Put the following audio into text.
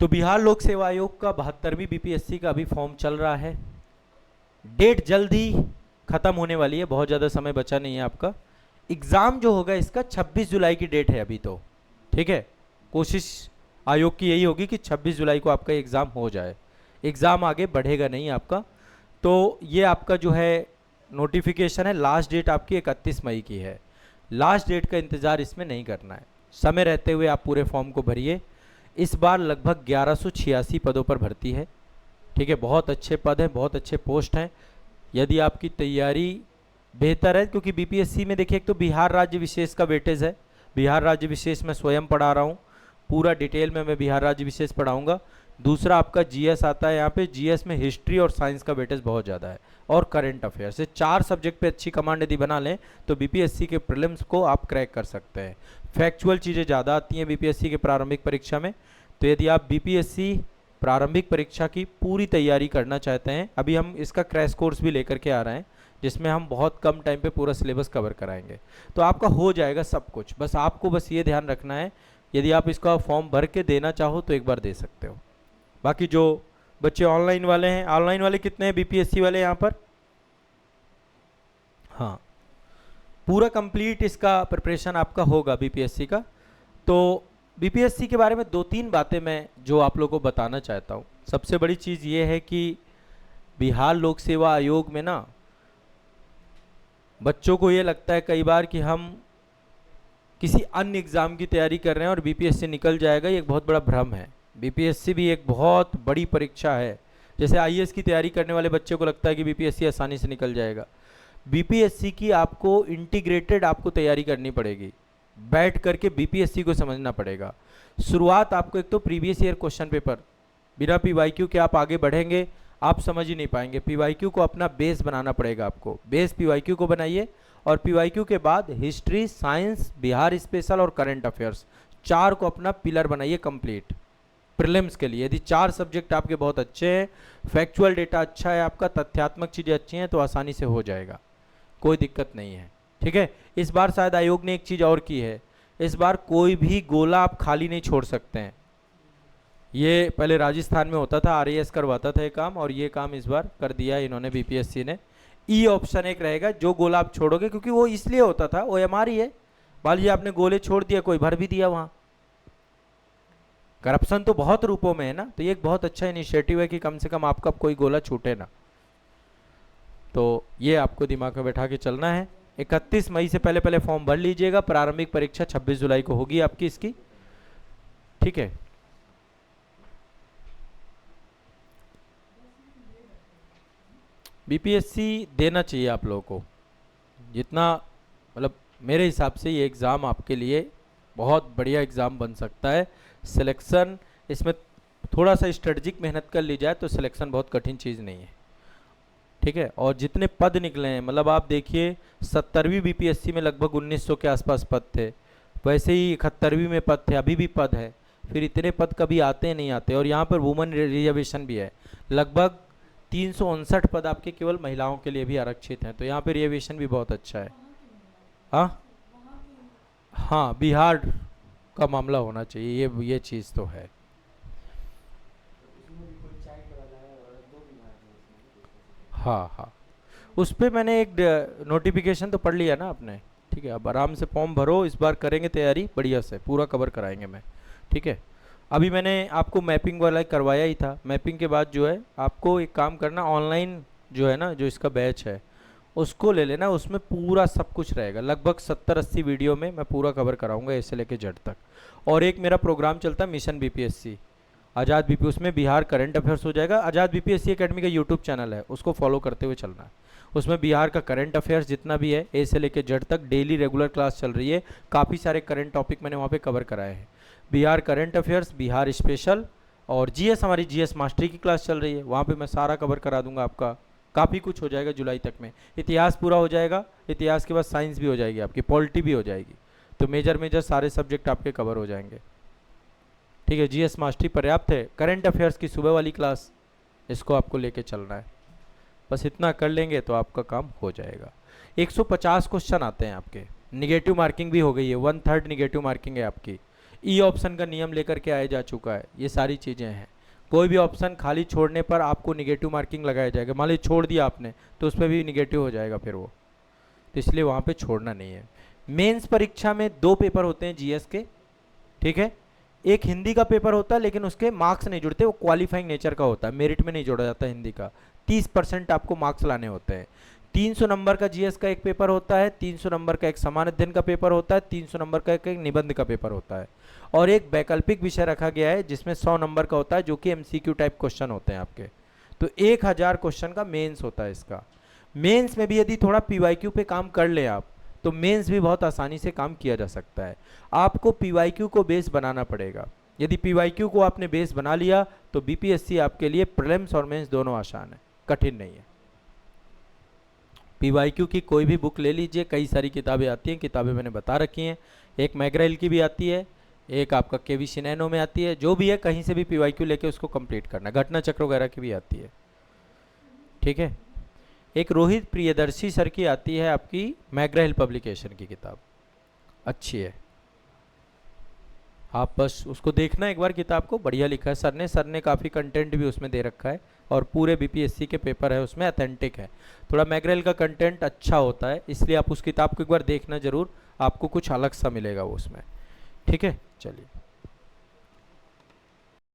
तो बिहार लोक सेवा आयोग का 72वीं बीपीएससी का अभी फॉर्म चल रहा है। डेट जल्द ही खत्म होने वाली है, बहुत ज़्यादा समय बचा नहीं है आपका। एग्ज़ाम जो होगा इसका 26 जुलाई की डेट है अभी तो, ठीक है। कोशिश आयोग की यही होगी कि 26 जुलाई को आपका एग्ज़ाम हो जाए, एग्ज़ाम आगे बढ़ेगा नहीं आपका। तो ये आपका जो है नोटिफिकेशन है, लास्ट डेट आपकी 31 मई की है। लास्ट डेट का इंतज़ार इसमें नहीं करना है, समय रहते हुए आप पूरे फॉर्म को भरिए। इस बार लगभग 1186 पदों पर भर्ती है, ठीक है। बहुत अच्छे पद हैं, बहुत अच्छे पोस्ट हैं। यदि आपकी तैयारी बेहतर है, क्योंकि बीपीएससी में देखिए एक तो बिहार राज्य विशेष का वेटेज है। बिहार राज्य विशेष मैं स्वयं पढ़ा रहा हूँ, पूरा डिटेल में मैं बिहार राज्य विशेष पढ़ाऊँगा। दूसरा आपका जीएस आता है, यहाँ पे जीएस में हिस्ट्री और साइंस का वेटेज बहुत ज़्यादा है, और करंट अफेयर्स। ये 4 सब्जेक्ट पे अच्छी कमांड यदि बना लें तो बीपीएससी के प्रीलिम्स को आप क्रैक कर सकते हैं। फैक्चुअल चीज़ें ज़्यादा आती हैं बीपीएससी के प्रारंभिक परीक्षा में। तो यदि आप बीपीएससी प्रारंभिक परीक्षा की पूरी तैयारी करना चाहते हैं, अभी हम इसका क्रैश कोर्स भी लेकर के आ रहे हैं, जिसमें हम बहुत कम टाइम पे पूरा सिलेबस कवर कराएंगे। तो आपका हो जाएगा सब कुछ, बस आपको बस ये ध्यान रखना है, यदि आप इसका फॉर्म भर के देना चाहो तो एक बार दे सकते हो। बाकी जो बच्चे ऑनलाइन वाले हैं, ऑनलाइन वाले कितने हैं बीपीएससी वाले यहाँ पर? हाँ, पूरा कंप्लीट इसका प्रिपरेशन आपका होगा बीपीएससी का। तो बीपीएससी के बारे में 2-3 बातें मैं जो आप लोगों को बताना चाहता हूँ। सबसे बड़ी चीज़ ये है कि बिहार लोक सेवा आयोग में ना, बच्चों को ये लगता है कई बार कि हम किसी अन्य एग्ज़ाम की तैयारी कर रहे हैं और बीपीएससी निकल जाएगा, ये एक बहुत बड़ा भ्रम है। बीपीएससी भी एक बहुत बड़ी परीक्षा है। जैसे आईएएस की तैयारी करने वाले बच्चे को लगता है कि बीपीएससी आसानी से निकल जाएगा, बीपीएससी की आपको इंटीग्रेटेड आपको तैयारी करनी पड़ेगी, बैठ करके बीपीएससी को समझना पड़ेगा। शुरुआत आपको एक तो प्रीवियस ईयर क्वेश्चन पेपर, बिना पीवाईक्यू के आप आगे बढ़ेंगे आप समझ ही नहीं पाएंगे। पीवाईक्यू को अपना बेस बनाना पड़ेगा आपको, बेस पीवाईक्यू को बनाइए, और पीवाईक्यू के बाद हिस्ट्री, साइंस, बिहार स्पेशल और करंट अफेयर्स, 4 को अपना पिलर बनाइए कंप्लीट प्रीलिम्स के लिए। यदि 4 सब्जेक्ट आपके बहुत अच्छे हैं, फैक्चुअल डेटा अच्छा है आपका, तथ्यात्मक चीज़ें अच्छी हैं, तो आसानी से हो जाएगा, कोई दिक्कत नहीं है, ठीक है। इस बार शायद आयोग ने एक चीज़ और की है, इस बार कोई भी गोला आप खाली नहीं छोड़ सकते हैं। ये पहले राजस्थान में होता था, आरएएस करवाता था ये काम, और ये काम इस बार कर दिया है इन्होंने बीपीएससी ने। ई ऑप्शन एक रहेगा, जो गोला आप छोड़ोगे, क्योंकि वो इसलिए होता था, ओएमआर ही है, मान लीजिए आपने गोले छोड़ दिया, कोई भर भी दिया वहाँ। करप्शन तो बहुत रूपों में है ना, तो ये एक बहुत अच्छा इनिशिएटिव है कि कम से कम आपका कोई गोला छूटे ना। तो ये आपको दिमाग में बैठा के चलना है। 31 मई से पहले पहले फॉर्म भर लीजिएगा। प्रारंभिक परीक्षा 26 जुलाई को होगी आपकी इसकी, ठीक है। बीपीएससी देना चाहिए आप लोगों को, जितना मतलब मेरे हिसाब से ये एग्ज़ाम आपके लिए बहुत बढ़िया एग्ज़ाम बन सकता है। सिलेक्शन इसमें थोड़ा सा स्ट्रेटजिक मेहनत कर ली जाए तो सिलेक्शन बहुत कठिन चीज़ नहीं है, ठीक है। और जितने पद निकले हैं, मतलब आप देखिए 70वीं बीपीएससी में लगभग 1900 के आसपास पद थे, वैसे ही 71वीं में पद थे, अभी भी पद है। फिर इतने पद कभी आते नहीं आते। और यहाँ पर वुमेन रिजर्वेशन भी है, लगभग 359 पद आपके केवल महिलाओं के लिए भी आरक्षित हैं, तो यहाँ पे रिजर्वेशन भी बहुत अच्छा है। हाँ हाँ, बिहार का मामला होना चाहिए, ये चीज़ तो है। हाँ हाँ, उस पर मैंने एक नोटिफिकेशन तो पढ़ लिया ना आपने, ठीक है। अब आराम से फॉर्म भरो, इस बार करेंगे तैयारी बढ़िया से, पूरा कवर कराएंगे मैं, ठीक है। अभी मैंने आपको मैपिंग वाला करवाया ही था। मैपिंग के बाद जो है आपको एक काम करना, ऑनलाइन जो है ना, जो इसका बैच है उसको ले लेना, उसमें पूरा सब कुछ रहेगा, लगभग 70-80 वीडियो में मैं पूरा कवर कराऊंगा ए से लेके जेड तक। और एक मेरा प्रोग्राम चलता है मिशन बीपीएससी, आज़ाद बीपी, उसमें बिहार करंट अफेयर्स हो जाएगा। आज़ाद बीपीएससी एकेडमी का यूट्यूब चैनल है, उसको फॉलो करते हुए चलना है। उसमें बिहार का करंट अफेयर्स जितना भी है ए से लेके जेड तक डेली रेगुलर क्लास चल रही है। काफ़ी सारे करंट टॉपिक मैंने वहाँ पे कवर कराए हैं। Bihar current affairs, Bihar special और जीएस, हमारी जीएस मास्टरी की क्लास चल रही है, वहाँ पे मैं सारा कवर करा दूंगा आपका। काफ़ी कुछ हो जाएगा जुलाई तक में। इतिहास पूरा हो जाएगा, इतिहास के बाद साइंस भी हो जाएगी आपकी, पॉलिटी भी हो जाएगी, तो मेजर सारे सब्जेक्ट आपके कवर हो जाएंगे, ठीक है। जीएस मास्टरी पर्याप्त है। करंट अफेयर्स की सुबह वाली क्लास, इसको आपको लेके चलना है, बस इतना कर लेंगे तो आपका काम हो जाएगा। 150 क्वेश्चन आते हैं आपके, निगेटिव मार्किंग भी हो गई है, 1/3 निगेटिव मार्किंग है आपकी। ई ऑप्शन का नियम लेकर के आया जा चुका है, ये सारी चीज़ें हैं। कोई भी ऑप्शन खाली छोड़ने पर आपको निगेटिव मार्किंग लगाया जाएगा, मान लीजिए छोड़ दिया आपने तो उस पर भी निगेटिव हो जाएगा फिर वो, तो इसलिए वहाँ पे छोड़ना नहीं है। मेंस परीक्षा में 2 पेपर होते हैं जीएस के, ठीक है। एक हिंदी का पेपर होता है लेकिन उसके मार्क्स नहीं जुड़ते, वो क्वालिफाइंग नेचर का होता है, मेरिट में नहीं जोड़ा जाता हिंदी का। 30% आपको मार्क्स लाने होते हैं। 300 नंबर का जीएस का एक पेपर होता है, 300 नंबर का एक समान अध्ययन का पेपर होता है, 300 नंबर का एक निबंध का पेपर होता है, और एक वैकल्पिक विषय रखा गया है जिसमें 100 नंबर का होता है, जो कि एमसीक्यू टाइप क्वेश्चन होते हैं आपके। तो 1000 क्वेश्चन का मेंस होता है इसका। मेंस में भी यदि थोड़ा पीवाईक्यू पे काम कर ले आप, तो मेंस भी बहुत आसानी से काम किया जा सकता है। आपको पीवाईक्यू को बेस बनाना पड़ेगा। यदि पीवाईक्यू को आपने बेस बना लिया तो बीपीएससी आपके लिए प्रीलिम्स और मेंस दोनों आसान है, कठिन नहीं है। पीवाईक्यू की कोई भी बुक ले लीजिए, कई सारी किताबें आती हैं, किताबें मैंने बता रखी हैं। एक मैग्रा-हिल की भी आती है, एक आपका केवीसी नैनो में आती है, जो भी है कहीं से भी पीवाईक्यू लेके उसको कंप्लीट करना। घटना चक्र वगैरह की भी आती है, ठीक है। एक रोहित प्रियदर्शी सर की आती है आपकी मैग्रा-हिल पब्लिकेशन की किताब, अच्छी है, आप बस उसको देखना एक बार, किताब को बढ़िया लिखा है सर ने काफ़ी कंटेंट भी उसमें दे रखा है, और पूरे बीपीएससी के पेपर है उसमें, अथेंटिक है। थोड़ा मैग्रा-हिल का कंटेंट अच्छा होता है, इसलिए आप उस किताब को एक बार देखना ज़रूर, आपको कुछ अलग सा मिलेगा वो उसमें, ठीक है। चलिए।